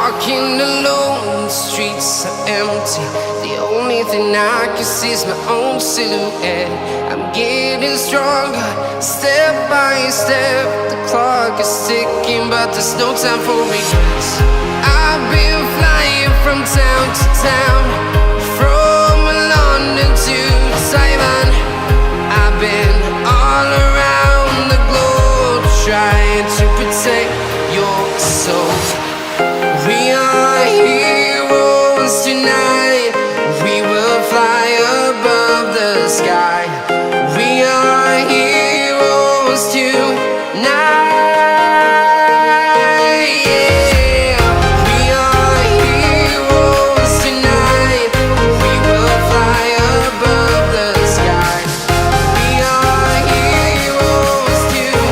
walking alone, the streets are empty. The only thing I can see is my own silhouette. I'm getting stronger, step by step. The clock is ticking, but there's no time for regrets. I've been flying from town to town, from London to Taiwan. I've been all around the globe, trying to protect your soul. We are heroes tonight. We will fly above the sky. We are heroes tonight. Yeah. We are heroes tonight. We will fly above the sky. We are heroes tonight.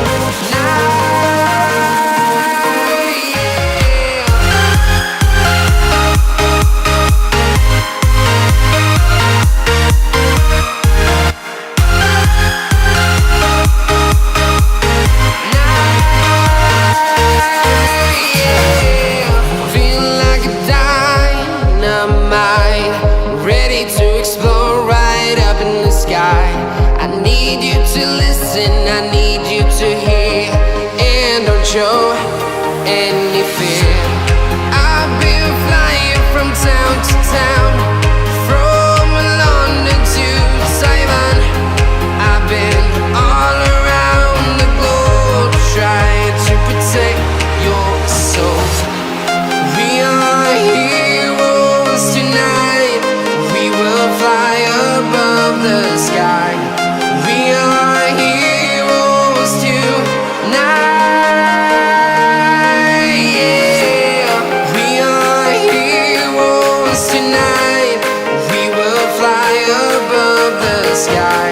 Ready to explore right up in the sky. I need you to listen, I need you to hear, and don't show any fear. I've been flying from town to town, from London to Taiwan. I've been all around the globe, trying to protect your soul. We are heroes tonight. We will fly above the sky. We are heroes tonight. Yeah. We are heroes tonight. We will fly above the sky.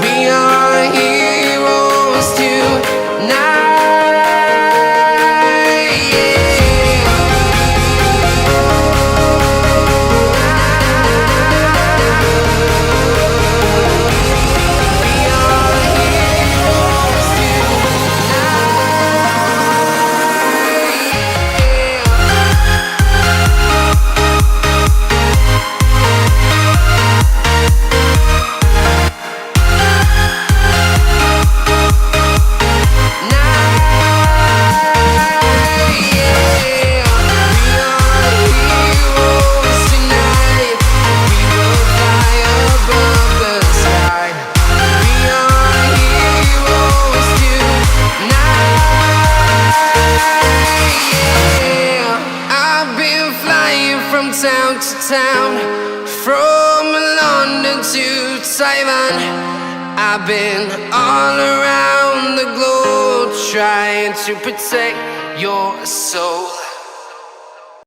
We are heroes tonight. Town to town, from London to Taiwan. I've been all around the globe, trying to protect your soul.